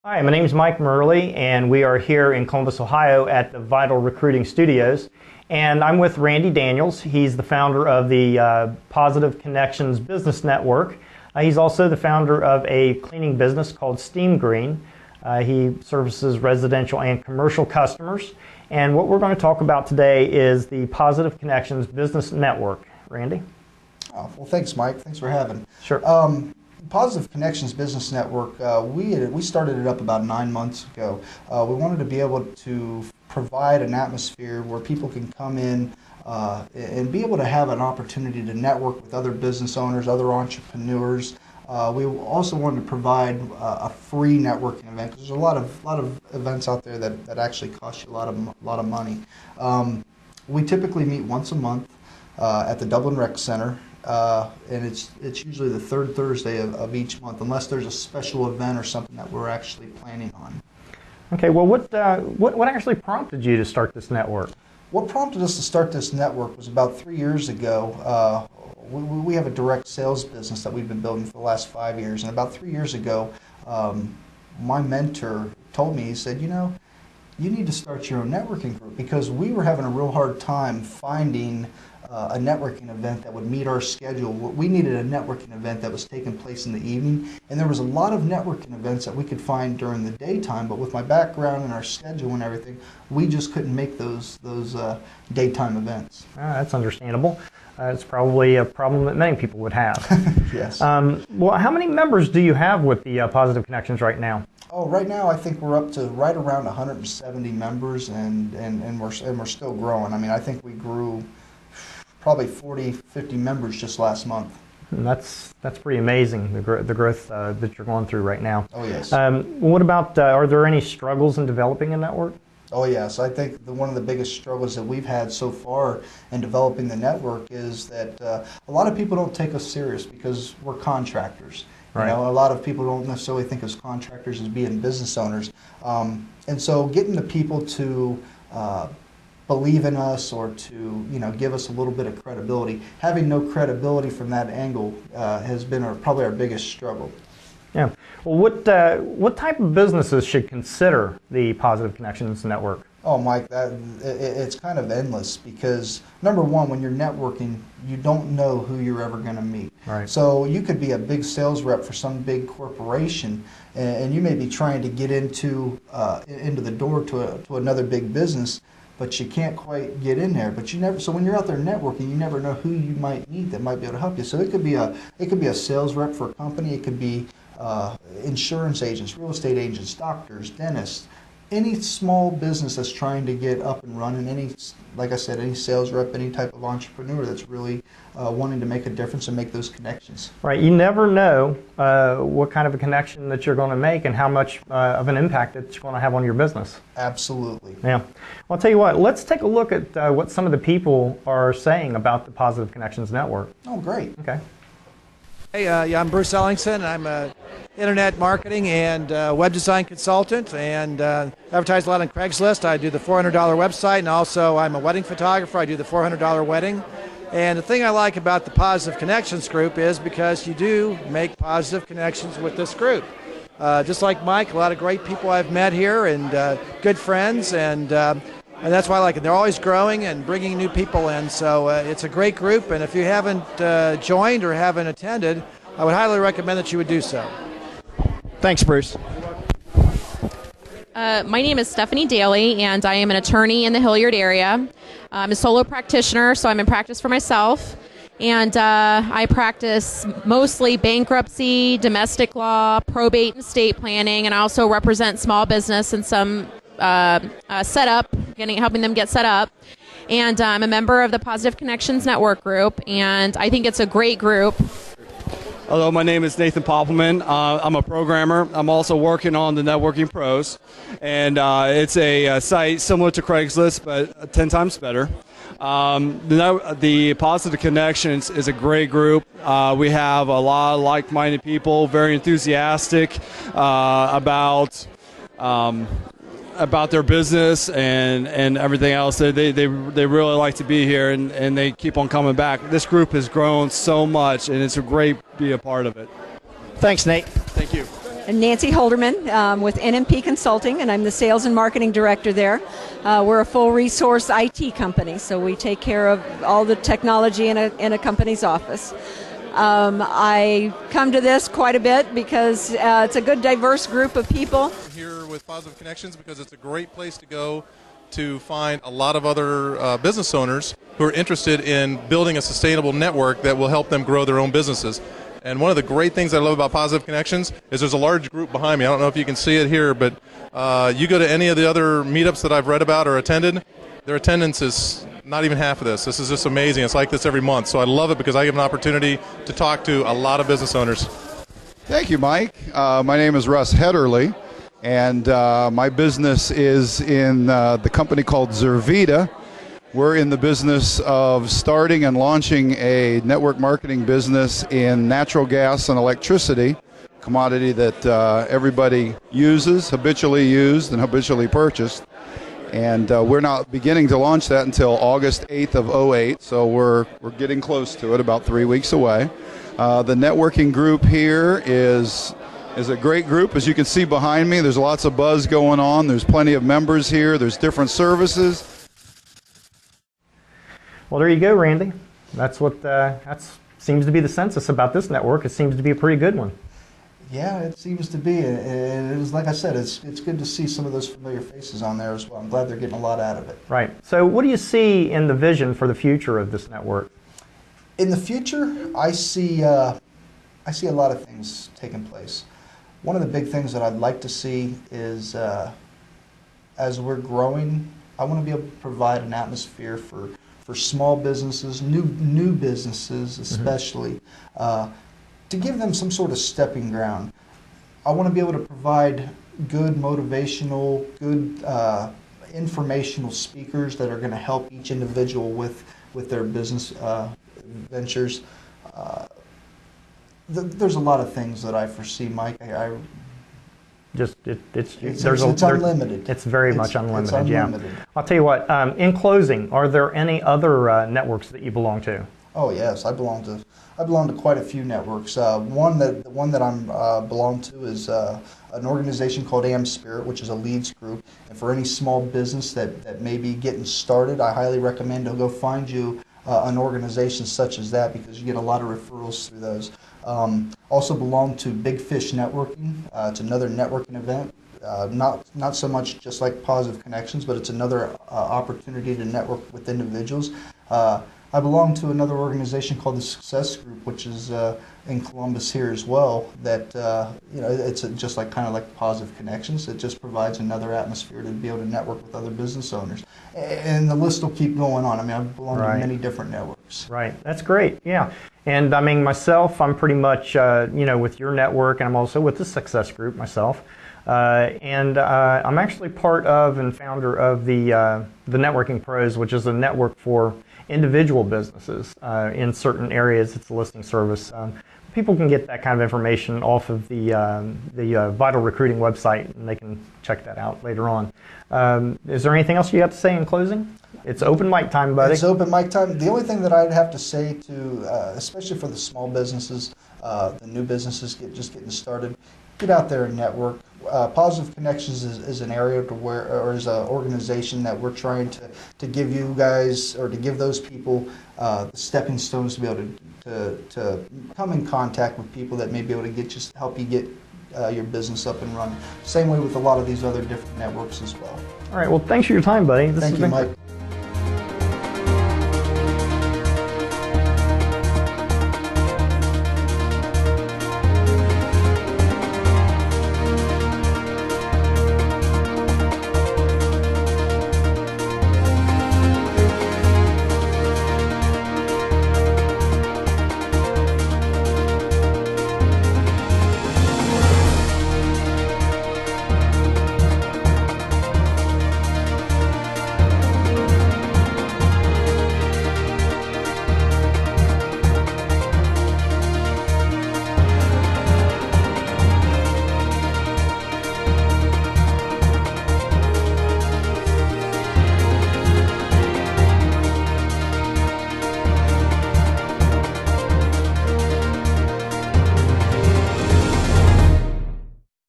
Hi, my name is Mike Murley, and we are here in Columbus, Ohio at the Vital Recruiting Studios. And I'm with Randy Daniels. He's the founder of the Positive Connections Business Network. He's also the founder of a cleaning business called Steam Green. He services residential and commercial customers. And what we're going to talk about today is the Positive Connections Business Network. Randy? Well, thanks, Mike. Thanks for having. Sure. Positive Connections Business Network, we started it up about 9 months ago. We wanted to be able to provide an atmosphere where people can come in and be able to have an opportunity to network with other business owners, other entrepreneurs. We also wanted to provide a free networking event, because there's a lot of events out there that actually cost you a lot of money. We typically meet once a month at the Dublin Rec Center. And it's usually the third Thursday of each month, unless there's a special event or something that we're actually planning on. Okay, well, what actually prompted you to start this network? What prompted us to start this network was about 3 years ago. We have a direct sales business that we've been building for the last 5 years, and about 3 years ago, my mentor told me, he said, you need to start your own networking group, because we were having a real hard time finding a networking event that would meet our schedule. We needed a networking event that was taking place in the evening, and there was a lot of networking events that we could find during the daytime, but with my background and our schedule and everything, we just couldn't make those daytime events. That's understandable. It's probably a problem that many people would have. Yes. Well, how many members do you have with the Positive Connections right now? Oh, right now I think we're up to right around 170 members, and we're still growing. I mean, I think we grew probably 40, 50 members just last month. And that's pretty amazing, the growth that you're going through right now. Oh, yes. What about, are there any struggles in developing a network? Oh, yes. I think one of the biggest struggles that we've had so far in developing the network is that a lot of people don't take us serious because we're contractors. Right. A lot of people don't necessarily think of contractors as being business owners. And so getting the people to believe in us, or to give us a little bit of credibility. Having no credibility from that angle has been probably our biggest struggle. Yeah. Well, what type of businesses should consider the Positive Connections Network? Oh, Mike, it's kind of endless, because number one, when you're networking, you don't know who you're ever going to meet. Right. So you could be a big sales rep for some big corporation, and you may be trying to get into the door to another big business, but you can't quite get in there. But you never. So when you're out there networking, you never know who you might meet that might be able to help you. So it could be a sales rep for a company. It could be insurance agents, real estate agents, doctors, dentists, any small business that's trying to get up and running. Like I said, any sales rep, any type of entrepreneur that's really wanting to make a difference and make those connections. Right. You never know what kind of a connection that you're going to make and how much of an impact it's going to have on your business. Absolutely. Yeah. Well, I'll tell you what. Let's take a look at what some of the people are saying about the Positive Connections Network. Oh, great. Okay. Hey, I'm Bruce Ellingson. I'm an internet marketing and web design consultant, and advertise a lot on Craigslist. I do the $400 website, and also I'm a wedding photographer. I do the $400 wedding. And the thing I like about the Positive Connections group is because you do make positive connections with this group. Just like Mike, a lot of great people I've met here, and good friends, and that's why I like it. They're always growing and bringing new people in, so it's a great group, and if you haven't joined or haven't attended, I would highly recommend that you would do so. Thanks, Bruce. My name is Stephanie Daly, and I am an attorney in the Hilliard area. I'm a solo practitioner, so I'm in practice for myself, and I practice mostly bankruptcy, domestic law, probate, and estate planning, and I also represent small business and some setup, helping them get set up. And I'm a member of the Positive Connections Network group, and I think it's a great group. Hello, my name is Nathan Poppelman. I'm a programmer. I'm also working on the Networking Pros, and it's a site similar to Craigslist, but 10 times better. The Positive Connections is a great group. We have a lot of like-minded people, very enthusiastic about their business and everything else. They really like to be here, and they keep on coming back. This group has grown so much, and it's a great to be a part of it. Thanks, Nate. Thank you. I'm Nancy Holderman with NMP Consulting, and I'm the Sales and Marketing Director there. We're a full resource IT company, so we take care of all the technology in a company's office. I come to this quite a bit because it's a good diverse group of people. Here with Positive Connections because it's a great place to go to find a lot of other business owners who are interested in building a sustainable network that will help them grow their own businesses. And one of the great things I love about Positive Connections is there's a large group behind me. I don't know if you can see it here, but you go to any of the other meetups that I've read about or attended, their attendance is not even half of this. This is just amazing. It's like this every month. So I love it because I get an opportunity to talk to a lot of business owners. Thank you, Mike. My name is Russ Hederly, and my business is in the company called Zervita. We're in the business of starting and launching a network marketing business in natural gas and electricity, commodity that everybody uses, habitually used and habitually purchased. And we're not beginning to launch that until August 8th of 08, so we're getting close to it, about 3 weeks away. The networking group here is a great group. As you can see behind me, there's lots of buzz going on. There's plenty of members here. There's different services. Well, there you go, Randy. That's what seems to be the census about this network. It seems to be a pretty good one. Yeah, it seems to be. And it is, like I said, it's good to see some of those familiar faces on there as well. I'm glad they're getting a lot out of it. Right. So what do you see in the vision for the future of this network? In the future, I see a lot of things taking place. One of the big things that I'd like to see is, as we're growing, I want to be able to provide an atmosphere for small businesses, new businesses especially, to give them some sort of stepping ground. I want to be able to provide good motivational, good informational speakers that are going to help each individual with their business ventures. There's a lot of things that I foresee, Mike. It's unlimited. It's very much unlimited. It's unlimited. Yeah. I'll tell you what. In closing, are there any other networks that you belong to? Oh yes, I belong to quite a few networks. The one that I'm belong to is an organization called Spirit, which is a leads group. And for any small business that may be getting started, I highly recommend to go find you an organization such as that, because you get a lot of referrals through those. Also belong to Big Fish Networking. It's another networking event. Not so much just like Positive Connections, but it's another opportunity to network with individuals. I belong to another organization called the Success Group, which is in Columbus here as well. That it's just like kind of like Positive Connections. It just provides another atmosphere to be able to network with other business owners, and the list will keep going on. I mean, I belong to many different networks. Right, that's great. Yeah, and I mean myself, I'm pretty much with your network, and I'm also with the Success Group myself. And I'm actually part of and founder of the Networking Pros, which is a network for individual businesses in certain areas. It's a listing service. People can get that kind of information off of the Vital Recruiting website, and they can check that out later on. Is there anything else you have to say in closing? It's open mic time, buddy. It's open mic time. The only thing that I'd have to say to, especially for the small businesses, the new businesses just getting started, get out there and network. Positive Connections is an area or is an organization that we're trying to give you guys, or to give those people the stepping stones to be able to come in contact with people that may be able to help you get your business up and running. Same way with a lot of these other different networks as well. All right. Well, thanks for your time, buddy. Thank you, Mike.